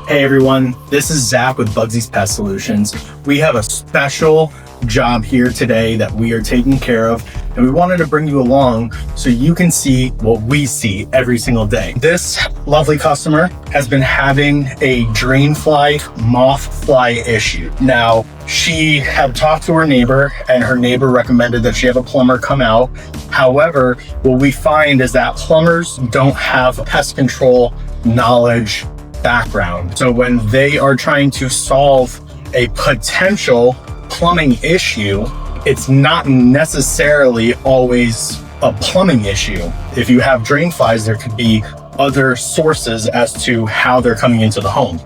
Hey everyone, this is Zach with Bugsy's Pest Solutions. We have a special job here today that we are taking care of, and we wanted to bring you along so you can see what we see every single day. This lovely customer has been having a drain fly, moth fly issue. Now, she had talked to her neighbor, and her neighbor recommended that she have a plumber come out. However, what we find is that plumbers don't have pest control knowledge background. So when they are trying to solve a potential plumbing issue, it's not necessarily always a plumbing issue. If you have drain flies, there could be other sources as to how they're coming into the home.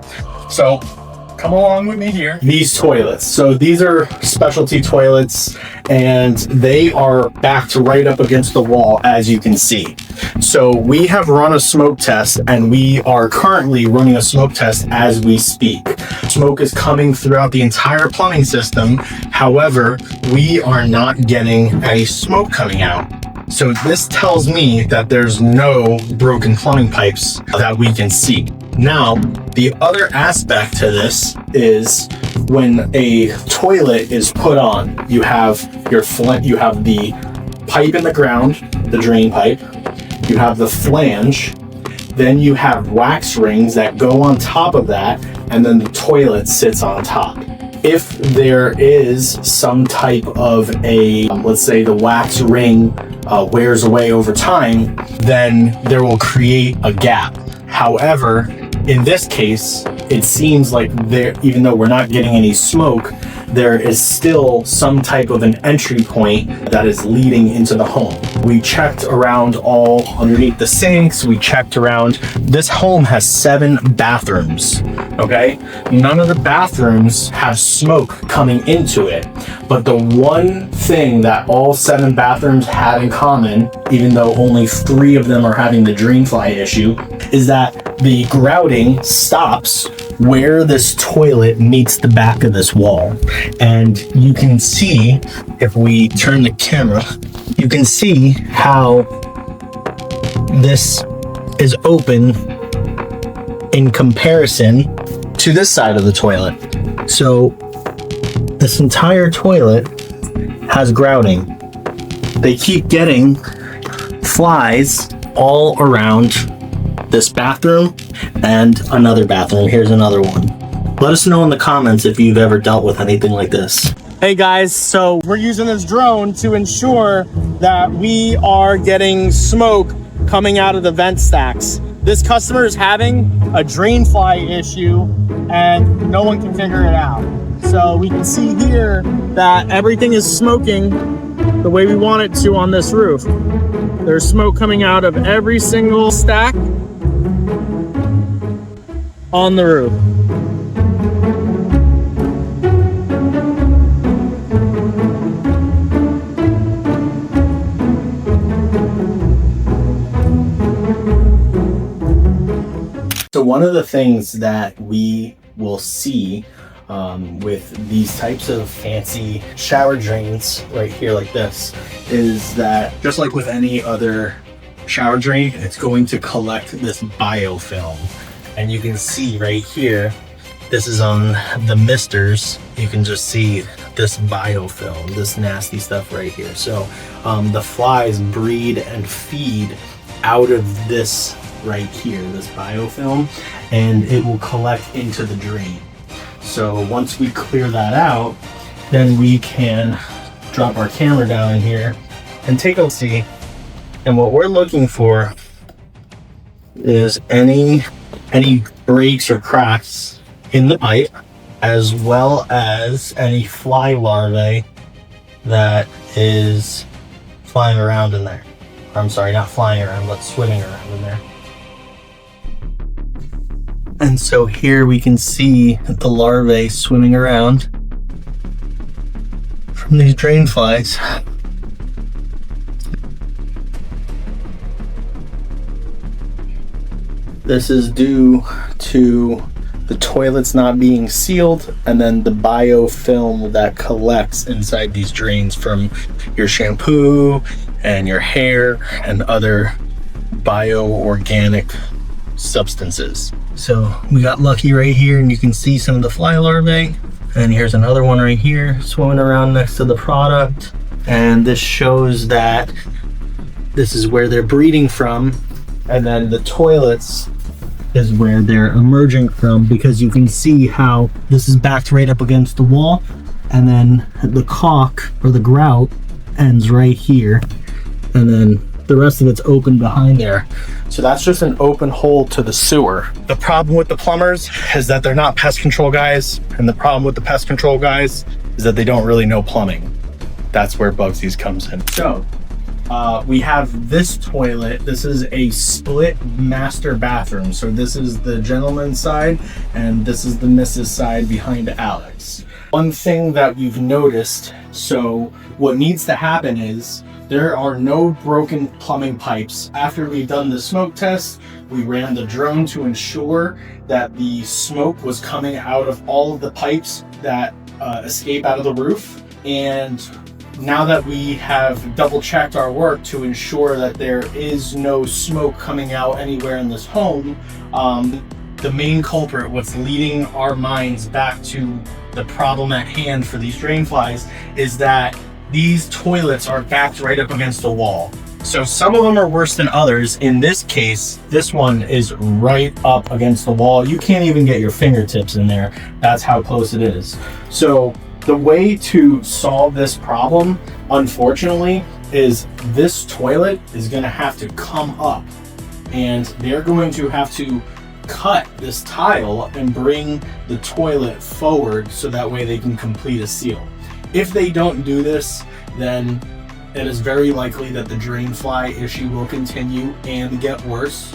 So come along with me here. These toilets. So these are specialty toilets, and they are backed right up against the wall, as you can see. So we have run a smoke test, and we are currently running a smoke test as we speak. Smoke is coming throughout the entire plumbing system. However, we are not getting any smoke coming out. So this tells me that there's no broken plumbing pipes that we can see. Now, the other aspect to this is when a toilet is put on, you have the pipe in the ground, the drain pipe, you have the flange, then you have wax rings that go on top of that, and then the toilet sits on top. If there is some type of a, let's say the wax ring wears away over time, then there will create a gap. However, in this case, it seems like even though we're not getting any smoke, there is still some type of an entry point that is leading into the home. We checked around all underneath the sinks. We checked around. This home has 7 bathrooms, okay? None of the bathrooms have smoke coming into it. But the one thing that all 7 bathrooms have in common, even though only 3 of them are having the drain fly issue, is that the grouting stops where this toilet meets the back of this wall. And you can see, if we turn the camera, you can see how this is open in comparison to this side of the toilet. So this entire toilet has grouting. They keep getting flies all around this bathroom and another bathroom. Here's another one. Let us know in the comments if you've ever dealt with anything like this. Hey guys, so we're using this drone to ensure that we are getting smoke coming out of the vent stacks. This customer is having a drain fly issue and no one can figure it out. So we can see here that everything is smoking the way we want it to on this roof. There's smoke coming out of every single stack on the roof. So one of the things that we will see with these types of fancy shower drains right here like this is that, just like with any other shower drain, it's going to collect this biofilm. And you can see right here, this is on the misters, you can just see this biofilm, this nasty stuff right here. So the flies breed and feed out of this right here, this biofilm, and it will collect into the drain. So once we clear that out, then we can drop our camera down in here and take a see. And what we're looking for is any breaks or cracks in the pipe, as well as any fly larvae that is flying around in there. I'm sorry, not flying around, but swimming around in there. And so here we can see the larvae swimming around from these drain flies. This is due to the toilets not being sealed, and then the biofilm that collects inside these drains from your shampoo and your hair and other bioorganic substances. So we got lucky right here, and you can see some of the fly larvae. And here's another one right here swimming around next to the product. And this shows that this is where they're breeding from. And then the toilets is where they're emerging from, because you can see how this is backed right up against the wall, and then the caulk or the grout ends right here, and then the rest of it's open behind there. So that's just an open hole to the sewer. The problem with the plumbers is that they're not pest control guys, and the problem with the pest control guys is that they don't really know plumbing. That's where Bugsies comes in. So we have this toilet. This is a split master bathroom. So this is the gentleman's side, and this is the missus side behind Alex. One thing that we've noticed, so what needs to happen is there are no broken plumbing pipes. After we've done the smoke test, we ran the drone to ensure that the smoke was coming out of all of the pipes that escape out of the roof. And now that we have double checked our work to ensure that there is no smoke coming out anywhere in this home, the main culprit, what's leading our minds back to the problem at hand for these drain flies, is that these toilets are backed right up against the wall. So some of them are worse than others. In this case, this one is right up against the wall. You can't even get your fingertips in there. That's how close it is. So the way to solve this problem, unfortunately, is this toilet is going to have to come up, and they're going to have to cut this tile and bring the toilet forward so that way they can complete a seal. If they don't do this, then it is very likely that the drain fly issue will continue and get worse.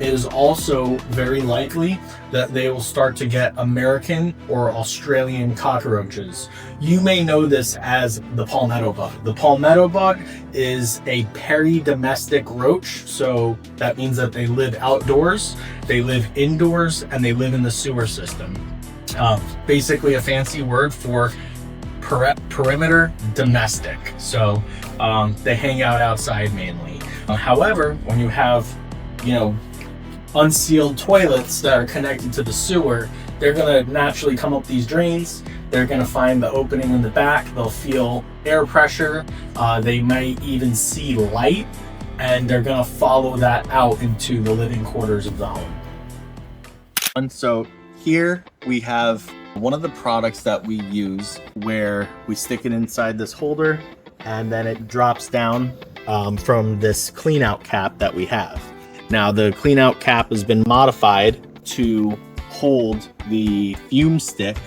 It is also very likely that they will start to get American or Australian cockroaches. You may know this as the palmetto bug. The palmetto bug is a peri-domestic roach, so that means that they live outdoors, they live indoors, and they live in the sewer system. Basically a fancy word for perimeter domestic. So they hang out outside mainly. However, when you have, unsealed toilets that are connected to the sewer, they're going to naturally come up these drains. They're going to find the opening in the back. They'll feel air pressure. They might even see light, and they're going to follow that out into the living quarters of the home. And so here we have one of the products that we use where we stick it inside this holder, and then it drops down from this clean out cap that we have. Now the clean out cap has been modified to hold the fume stick,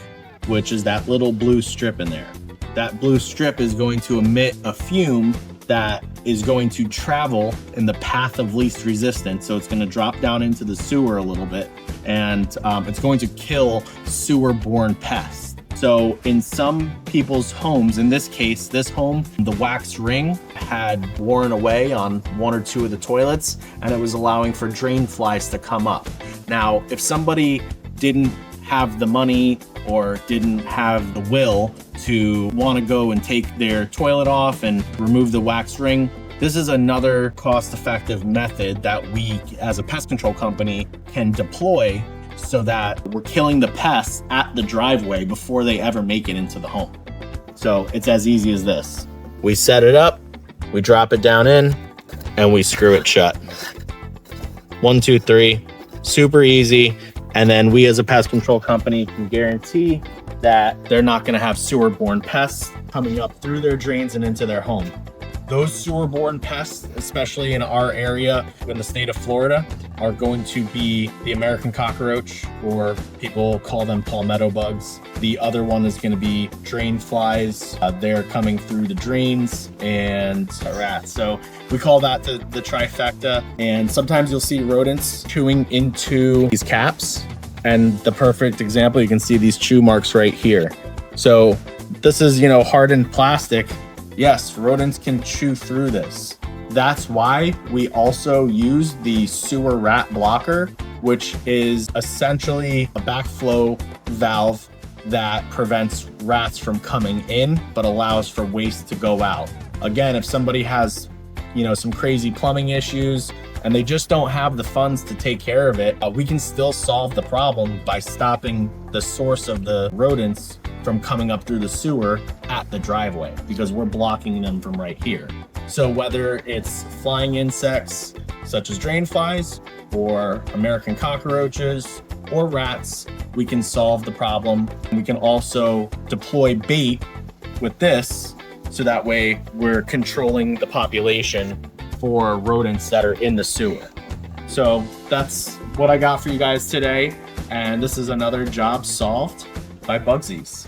which is that little blue strip in there. That blue strip is going to emit a fume that is going to travel in the path of least resistance. So it's going to drop down into the sewer a little bit, and it's going to kill sewer-borne pests. So in some people's homes, in this case, this home, the wax ring had worn away on one or two of the toilets, and it was allowing for drain flies to come up. Now, if somebody didn't have the money or didn't have the will to want to go and take their toilet off and remove the wax ring, this is another cost-effective method that we, as a pest control company, can deploy so that we're killing the pests at the driveway before they ever make it into the home. So it's as easy as this. We set it up, we drop it down in, and we screw it shut. 1, 2, 3, super easy. And then we as a pest control company can guarantee that they're not going to have sewer-borne pests coming up through their drains and into their home. Those sewer-borne pests, especially in our area in the state of Florida, are going to be the American cockroach, or people call them palmetto bugs. The other one is going to be drain flies. They're coming through the drains, and rats. So we call that the trifecta. And sometimes you'll see rodents chewing into these caps. And the perfect example, you can see these chew marks right here. So this is, hardened plastic. Yes, rodents can chew through this. That's why we also use the sewer rat blocker, which is essentially a backflow valve that prevents rats from coming in, but allows for waste to go out. Again, if somebody has some crazy plumbing issues, and they just don't have the funds to take care of it, we can still solve the problem by stopping the source of the rodents from coming up through the sewer at the driveway, because we're blocking them from right here. So whether it's flying insects such as drain flies or American cockroaches or rats, we can solve the problem. We can also deploy bait with this, so that way we're controlling the population for rodents that are in the sewer. So that's what I got for you guys today. And this is another job solved by Bugsies.